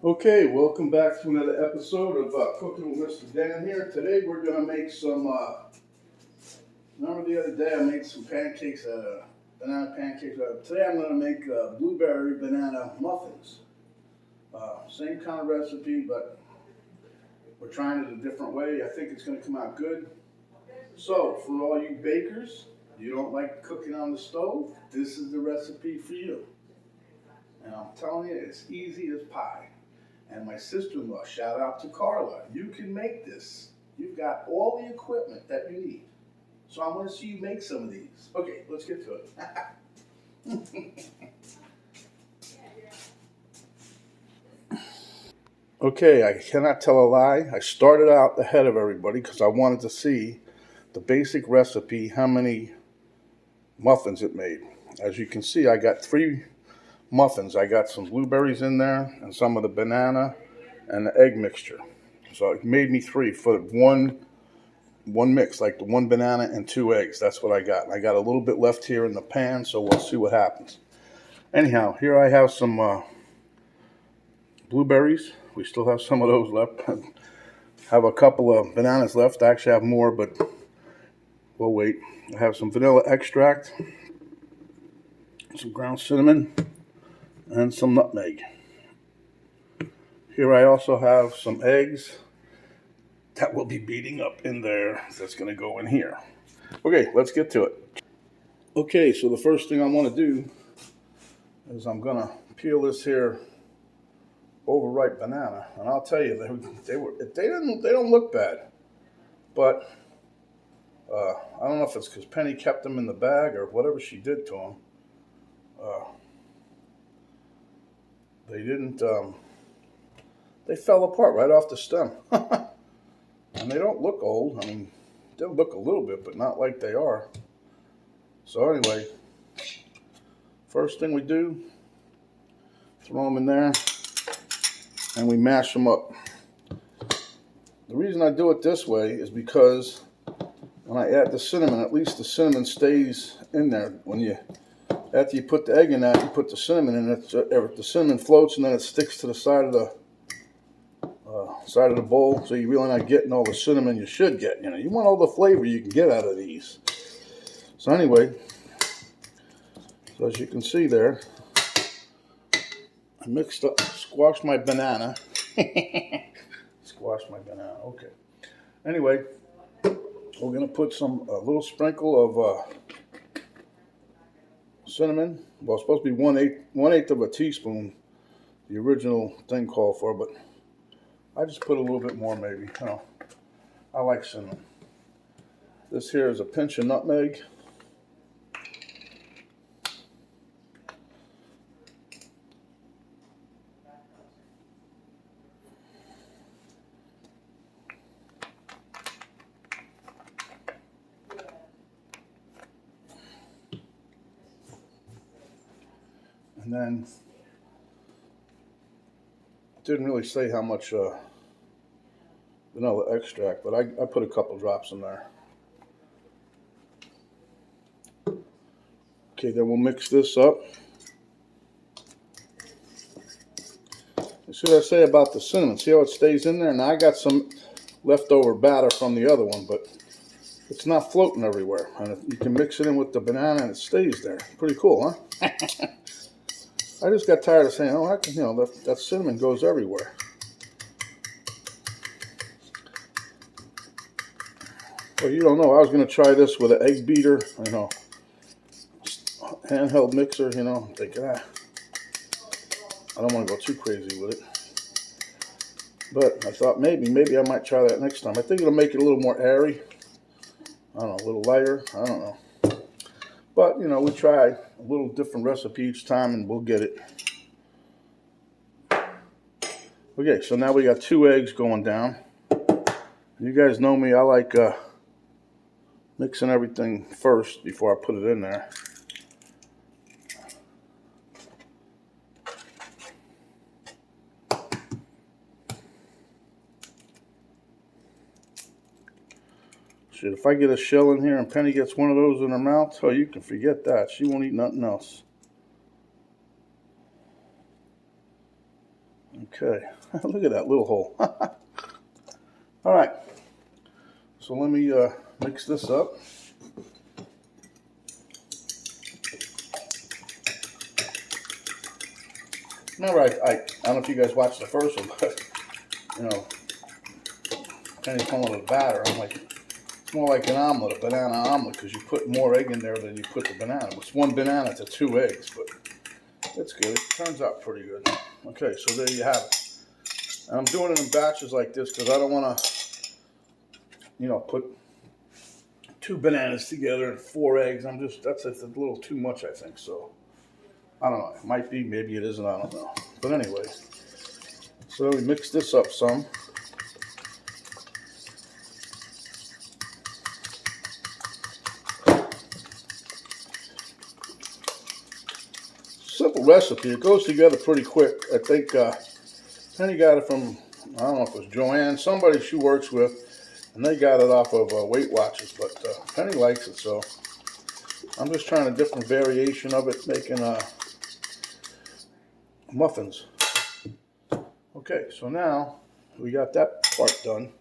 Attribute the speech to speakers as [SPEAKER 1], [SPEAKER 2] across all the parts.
[SPEAKER 1] Okay, welcome back to another episode of Cooking with Mr. Dan here. Today we're going to make some, remember the other day I made some pancakes, banana pancakes. Today I'm going to make blueberry banana muffins. Same kind of recipe, but we're trying it a different way. I think it's going to come out good. So, for all you bakers, you don't like cooking on the stove, this is the recipe for you. And I'm telling you, it's easy as pie. And my sister-in-law, shout out to Carla, you can make this. You've got all the equipment that you need. So I want to see you make some of these. Okay, let's get to it. Okay, I cannot tell a lie. I started out ahead of everybody because I wanted to see the basic recipe, how many muffins it made. As you can see, I got 3 muffins. I got some blueberries in there and some of the banana and the egg mixture. So it made me 3 for one mix, like the 1 banana and 2 eggs. That's what I got. I got a little bit left here in the pan, so we'll see what happens. Anyhow, here I have some blueberries. We still have some of those left. Have a couple of bananas left. I actually have more, but we'll wait. I have some vanilla extract, some ground cinnamon, and some nutmeg. Here I also have some eggs that we'll be beating up in there. That's going to go in here. Okay, let's get to it. Okay, so the first thing I want to do is I'm going to peel this here overripe banana, and I'll tell you they don't look bad, but I don't know if it's because Penny kept them in the bag or whatever she did to them. They didn't. They fell apart right off the stem, and they don't look old. I mean, they look a little bit, but not like they are. So anyway, first thing we do, throw them in there, and we mash them up. The reason I do it this way is because when I add the cinnamon, at least the cinnamon stays in there. After you put the egg in that, you put the cinnamon in it. The cinnamon floats and then it sticks to the side of the bowl, so you're really not getting all the cinnamon you should get. You want all the flavor you can get out of these. So anyway, so as you can see there, I mixed up, squashed my banana. Squashed my banana. Okay. Anyway, we're gonna put a little sprinkle of cinnamon. Well, it's supposed to be one eighth of a teaspoon. The original thing called for, but I just put a little bit more maybe. I like cinnamon. This here is a pinch of nutmeg. And then, it didn't really say how much vanilla extract, but I put a couple drops in there. Okay, then we'll mix this up. You see what I say about the cinnamon? See how it stays in there? Now I got some leftover batter from the other one, but it's not floating everywhere. And you can mix it in with the banana and it stays there. Pretty cool, huh? I just got tired of saying, oh, that cinnamon goes everywhere. Well, you don't know. I was going to try this with an egg beater, handheld mixer, I'm thinking, I don't want to go too crazy with it. But I thought maybe I might try that next time. I think it'll make it a little more airy. I don't know, a little lighter. I don't know. But, we try a little different recipe each time and we'll get it. Okay, so now we got 2 eggs going down. You guys know me, I like mixing everything first before I put it in there. Shit, if I get a shell in here and Penny gets one of those in her mouth, oh, you can forget that. She won't eat nothing else. Okay, look at that little hole. All right, so let me mix this up. Remember, I don't know if you guys watched the first one, but you know, kind of calling it a batter. I'm like, it's more like an omelet, a banana omelet, because you put more egg in there than you put the banana. It's one banana to 2 eggs, but it's good. It turns out pretty good. Okay, so there you have it. And I'm doing it in batches like this because I don't want to, you know, put 2 bananas together and 4 eggs. That's a little too much, I think. So I don't know. It might be, maybe it isn't. I don't know. But anyway, so we mix this up some. Simple recipe. It goes together pretty quick. I think Penny got it from, I don't know if it was Joanne, somebody she works with, and they got it off of Weight Watchers. But Penny likes it, so I'm just trying a different variation of it, making muffins. Okay, so now we got that part done.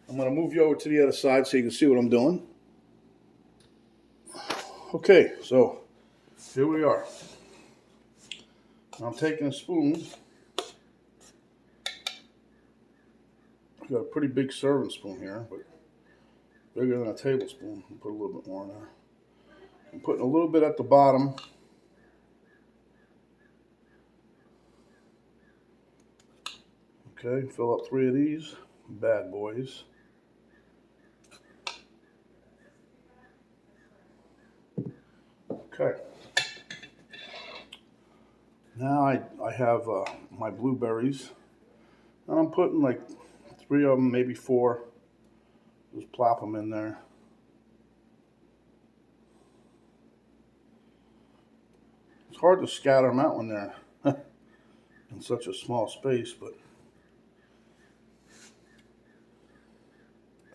[SPEAKER 1] I'm going to move you over to the other side so you can see what I'm doing. Okay, so here we are. I'm taking a spoon. I've got a pretty big serving spoon here, but bigger than a tablespoon. I'll put a little bit more in there. I'm putting a little bit at the bottom. Okay, fill up 3 of these bad boys. Okay. Now I have my blueberries, and I'm putting like 3 of them, maybe 4. Just plop them in there. It's hard to scatter them out when they're in such a small space, but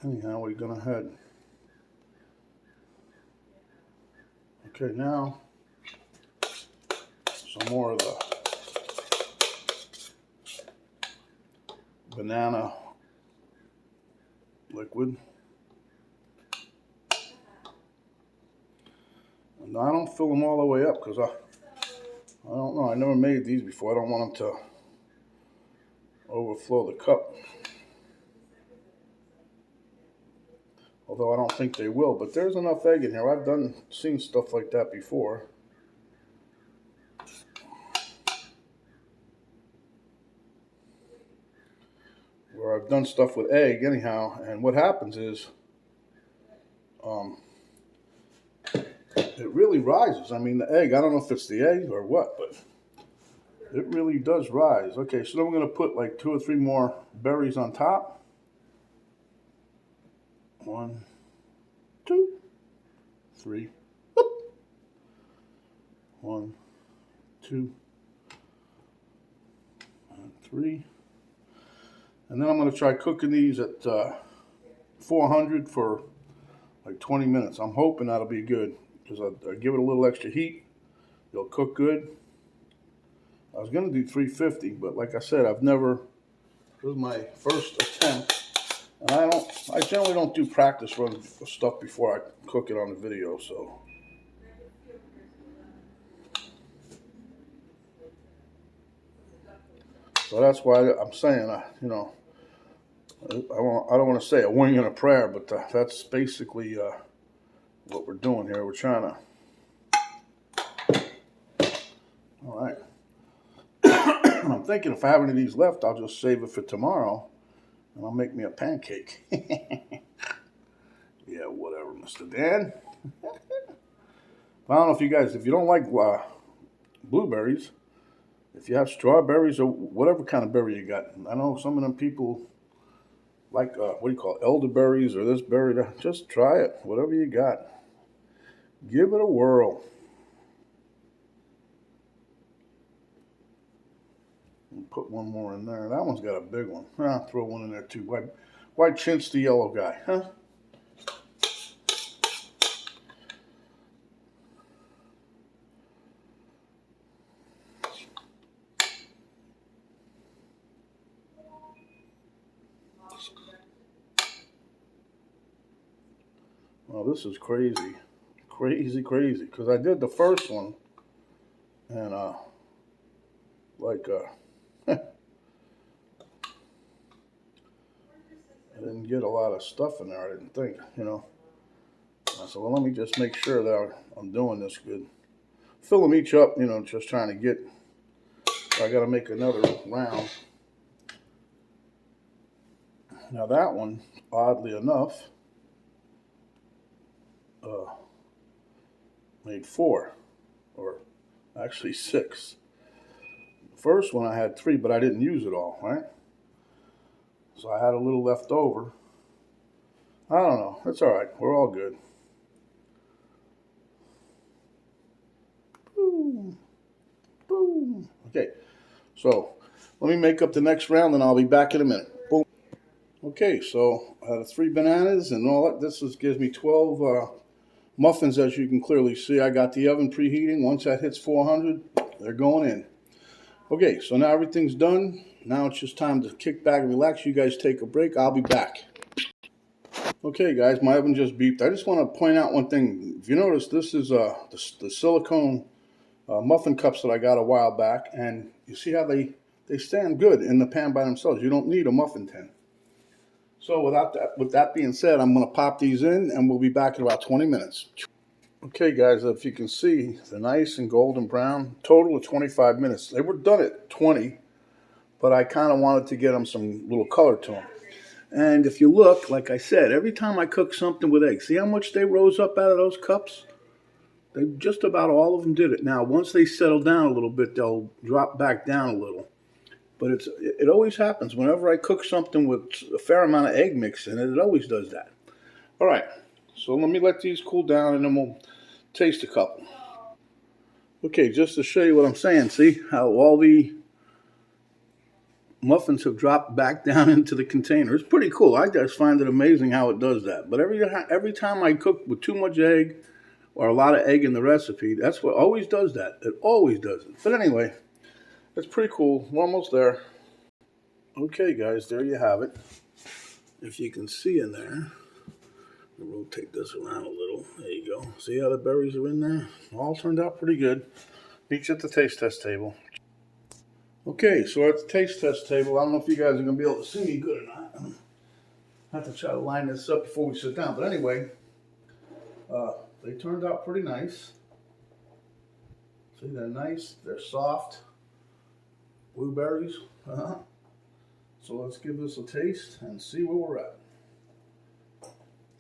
[SPEAKER 1] anyhow, we're going ahead. Okay, now some more of the banana liquid. And I don't fill them all the way up because I don't know. I never made these before. I don't want them to overflow the cup. Although I don't think they will, but there's enough egg in here. I've seen stuff like that before. Where I've done stuff with egg anyhow, and what happens is it really rises. I mean, the egg, I don't know if it's the egg or what, but it really does rise. Okay, so then we're going to put like 2 or 3 more berries on top. 1, 2, 3. 1, 2, and 3. And then I'm going to try cooking these at 400 for like 20 minutes. I'm hoping that'll be good because I give it a little extra heat. It'll cook good. I was going to do 350, but like I said, this is my first attempt. And I generally don't do practice run stuff before I cook it on the video, so. So that's why I'm saying, you know, I don't want to say a wing and a prayer, but that's basically what we're doing here. We're trying to. All right. I'm thinking if I have any of these left, I'll just save it for tomorrow, and I'll make me a pancake. Yeah, whatever, Mr. Dan. I don't know if you don't like blueberries, if you have strawberries or whatever kind of berry you got. I know some of them people like, what do you call it, elderberries or this berry. Just try it, whatever you got. Give it a whirl. Put one more in there. That one's got a big one. Throw one in there too. Why chintz the yellow guy, huh? Oh, this is crazy. Crazy, crazy. Because I did the first one, and like I didn't get a lot of stuff in there. I didn't think, you know. I said, well, let me just make sure that I'm doing this good. Fill them each up, you know, just trying to get. I got to make another round. Now that one, oddly enough, made 4, or actually 6. The first one I had 3, but I didn't use it all, right? So I had a little left over. I don't know. It's all right. We're all good. Boom. Boom. Okay. So let me make up the next round and I'll be back in a minute. Boom. Okay, so I had 3 bananas and all that. Gives me 12 muffins, as you can clearly see. I got the oven preheating. Once that hits 400, they're going in. Okay, so now everything's done. Now it's just time to kick back and relax. You guys take a break. I'll be back. Okay, guys, my oven just beeped. I just want to point out one thing. If you notice, this is the silicone muffin cups that I got a while back, and you see how they stand good in the pan by themselves. You don't need a muffin tin. So with that being said, I'm going to pop these in, and we'll be back in about 20 minutes. Okay, guys, if you can see, they're nice and golden brown. Total of 25 minutes. They were done at 20, but I kind of wanted to get them some little color to them. And if you look, like I said, every time I cook something with eggs, see how much they rose up out of those cups? They just about all of them did it. Now, once they settle down a little bit, they'll drop back down a little. But it always happens. Whenever I cook something with a fair amount of egg mix in it, it always does that. All right, so let me let these cool down and then we'll taste a couple. Okay, just to show you what I'm saying, see how all the muffins have dropped back down into the container. It's pretty cool. I just find it amazing how it does that. But every time I cook with too much egg or a lot of egg in the recipe, that's what always does that. It always does it. But anyway, it's pretty cool. We're almost there. Okay, guys, there you have it. If you can see in there, I'll rotate this around a little. There you go. See how the berries are in there? All turned out pretty good. Meet you at the taste test table. Okay, so at the taste test table, I don't know if you guys are going to be able to see me good or not. I have to try to line this up before we sit down. But anyway, they turned out pretty nice. See, they're nice. They're soft. Blueberries. So let's give this a taste and see where we're at.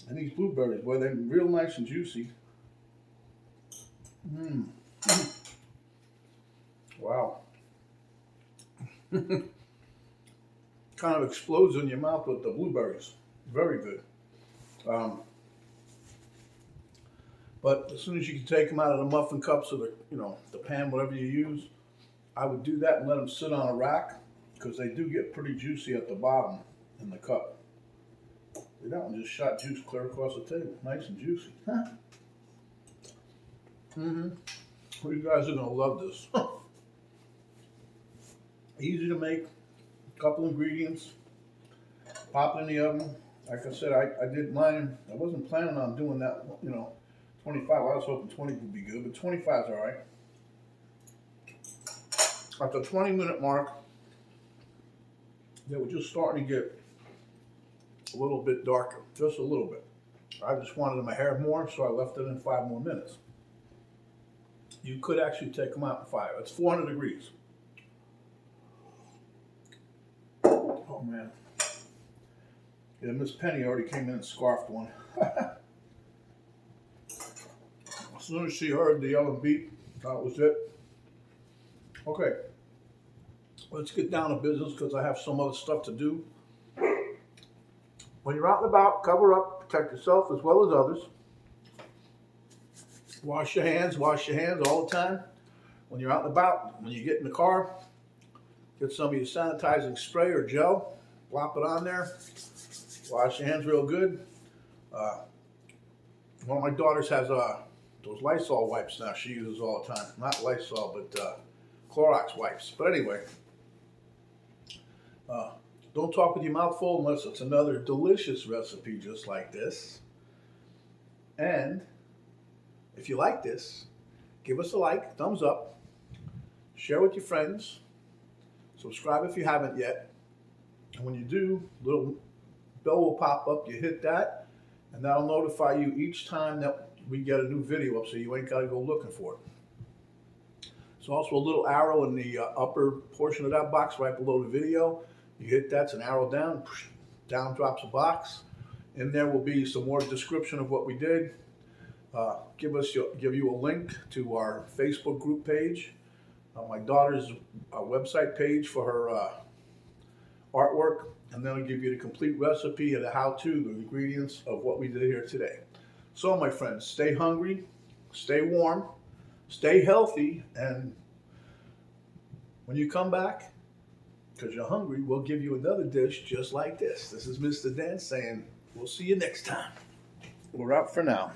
[SPEAKER 1] And these blueberries, boy, they're real nice and juicy. Wow. Kind of explodes in your mouth with the blueberries. Very good. But as soon as you can take them out of the muffin cups or the pan, whatever you use, I would do that and let them sit on a rack because they do get pretty juicy at the bottom in the cup. See, that one just shot juice clear across the table. Nice and juicy. Huh? Well, you guys are going to love this. Easy to make. A couple ingredients. Pop it in the oven. Like I said, I did mine. I wasn't planning on doing that, 25. I was hoping 20 would be good, but 25 is all right. At the 20-minute mark, they were just starting to get a little bit darker, just a little bit. I just wanted them a hair more, so I left it in 5 more minutes. You could actually take them out in 5. It's 400 degrees. Oh man. Yeah, Miss Penny already came in and scarfed one. As soon as she heard the oven beep, that was it. Okay, let's get down to business because I have some other stuff to do. When you're out and about, cover up, protect yourself as well as others. Wash your hands all the time. When you're out and about, when you get in the car, get some of your sanitizing spray or gel, plop it on there, wash your hands real good. One of my daughters has those Lysol wipes now she uses all the time. Not Lysol, but Clorox wipes. But anyway, don't talk with your mouth full unless it's another delicious recipe just like this. And if you like this, give us a like, thumbs up, share with your friends, subscribe if you haven't yet. And when you do, little bell will pop up, you hit that, and that'll notify you each time that we get a new video up, so you ain't gotta go looking for it. There's also a little arrow in the upper portion of that box right below the video. You hit that, it's an arrow down, down drops a box. In there will be some more description of what we did. Give you a link to our Facebook group page, my daughter's website page for her artwork, and then I'll give you the complete recipe and the how-to, the ingredients of what we did here today. So my friends, stay hungry, stay warm, stay healthy, and when you come back, because you're hungry, we'll give you another dish just like this. This is Mr. Dan saying, we'll see you next time. We're out for now.